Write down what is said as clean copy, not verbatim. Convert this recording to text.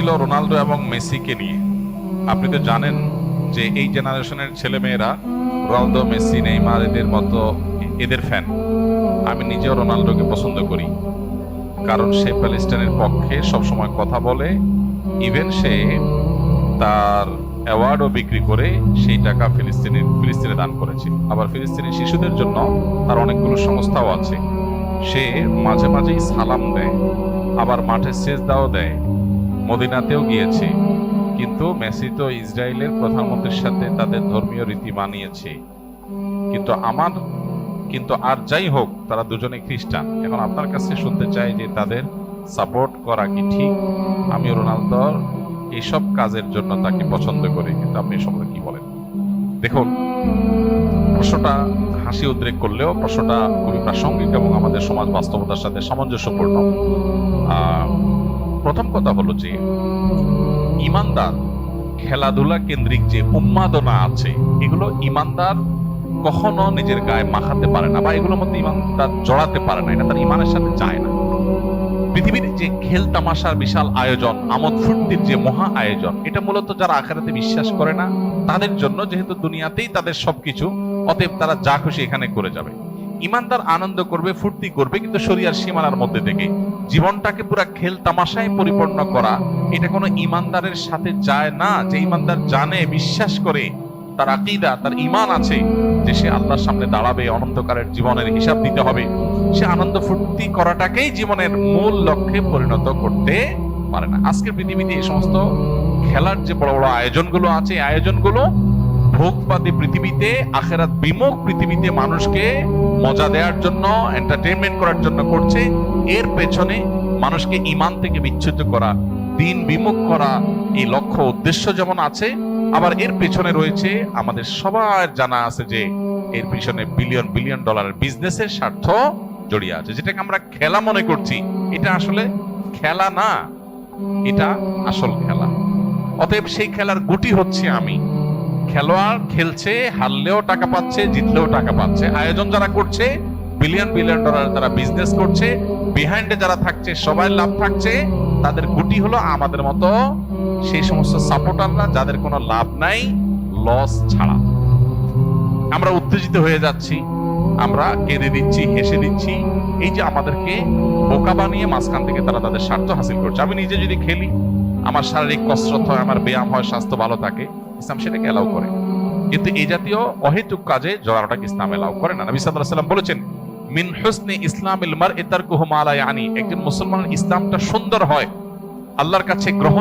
ছিল রোনালদো এবং মেসিকে নিয়ে। আপনি তো জানেন যে এই জেনারেশনের ছেলে মেয়েরা রোনালদো, মেসি, নেইমার এদের মতো এদের ফ্যান। আমি নিজেও রোনালদোকে পছন্দ করি, কারণ সে প্যালেস্টাইনের পক্ষে সবসময় কথা বলে। ইভেন সে তার অ্যাওয়ার্ডও বিক্রি করে সেই টাকা ফিলিস্তিনে দান করেছে। আবার ফিলিস্তিনি শিশুদের জন্য তার অনেকগুলো সংস্থাও আছে। সে মাঝে মাঝেই সালাম দেয়, আবার মাঠে সেজদাও দেয়, মদিনাতেও গিয়েছে। কিন্তু মেসি তো ইসরায়েলের প্রধানমন্ত্রীর সাথে তাদের ধর্মীয় রীতি মানিয়েছে। কিন্তু আর যাই হোক, তারা দুজনে খ্রিস্টান। এখন আপনার কাছে শুনতে চাই যে তাদের সাপোর্ট করা কি ঠিক? আমি রোনালদোর এইসব কাজের জন্য তাকে পছন্দ করি, কিন্তু আপনি এ সম্পর্কে কি বলেন? দেখুন, প্রশ্নটা হাসি উদ্রেক করলেও প্রশ্নটা খুবই প্রাসঙ্গিক এবং আমাদের সমাজ বাস্তবতার সাথে সামঞ্জস্যপূর্ণ। প্রথম কথা হলো যে ইমানদার খেলাধুলা কেন্দ্রিক যে উন্মাদনা আছে, এগুলো ইমানদার কখনো নিজের গায়ে মাখাতে পারে না, বা এগুলোর মধ্যে ইমানদার জড়াতে পারে না। এটা তার ইমানের সাথে যায় না। পৃথিবীর যে খেল তামাশার বিশাল আয়োজন, আমোদ ফুর্তির যে মহা আয়োজন, এটা মূলত যারা আখিরাতে বিশ্বাস করে না তাদের জন্য, যেহেতু দুনিয়াতেই তাদের সবকিছু, অতএব তারা যা খুশি এখানে করে যাবে। ইমানদার আনন্দ করবে, ফুর্তি করবে, কিন্তু শরিয়ার সীমানার মধ্যে থেকে। জীবনটাকে পুরো খেল তামাশায় পরিপূর্ণ করা, এটা কোনো ইমানদারের সাথে যায় না। যে ইমানদার জানে, বিশ্বাস করে, তার আকীদা, তার ঈমান আছে যে সে আল্লাহর সামনে দাঁড়াবে, অনন্তকালের জীবনের হিসাব দিতে হবে, সে আনন্দ ফুর্তি করাটাকেই জীবনের মূল লক্ষ্যে পরিণত করতে পারে না। আজকের পৃথিবীতে এই সমস্ত খেলার যে বড় বড় আয়োজনগুলো আছে, এই আয়োজনগুলো ভোগবাদী পৃথিবীতে, আখিরাত বিমুখ পৃথিবীতে মানুষকে মজা দেওয়ার জন্য, এন্টারটেইনমেন্ট করার জন্য করছে। এর পেছনে মানুষকে ঈমান থেকে বিচ্যুত করা, দিন বিমুখ করা, এই লক্ষ্য উদ্দেশ্য যেমন আছে, আবার এর পেছনে রয়েছে, আমাদের সবার জানা আছে যে এর পিছনে বিলিয়ন বিলিয়ন ডলারের বিজনেসের স্বার্থ জড়িয়ে আছে। যেটাকে আমরা খেলা মনে করছি, এটা আসলে খেলা না, এটা আসল খেলা। অতএব সেই খেলার গুটি হচ্ছে আমি। খেলোয়াড় খেলছে, হারলেও টাকা পাচ্ছে, জিতলেও টাকা পাচ্ছে। আয়োজন যারা করছে, বিলিয়ন বিলিয়ন ডলার তারা বিজনেস করছে, বিহাইন্ডে যারা থাকছে সবাই লাভ থাকছে। তাদের গুটি হলো আমাদের মতো সেই সমস্ত সাপোর্টাররা যাদের কোনো লাভ নাই, লস ছাড়া। আমরা উত্তেজিত হয়ে যাচ্ছি, আমরা কেঁদে দিচ্ছি, হেসে দিচ্ছি। এই যে আমাদেরকে বোকা বানিয়ে মাঝখান থেকে তারা তাদের স্বার্থ হাসিল করছে। আমি নিজে যদি খেলি, আমার শারীরিক কসরত হয়, আমার ব্যায়াম হয়, স্বাস্থ্য ভালো থাকে, ইসলাম সেটাকে এলাও করে। কিন্তু এই জাতীয় অহেতুক কাজে জড়ানোটাকে ইসলাম এলাও করে না। নবী সাল্লাল্লাহু আলাইহি ওয়াসাল্লাম বলেছেন, মিন হুসনি ইসলামিল মারই তারকুহু মা লা ইয়ানি। একজন মুসলমানের ইসলামটা সুন্দর হয়, আল্লাহর কাছে গ্রহণ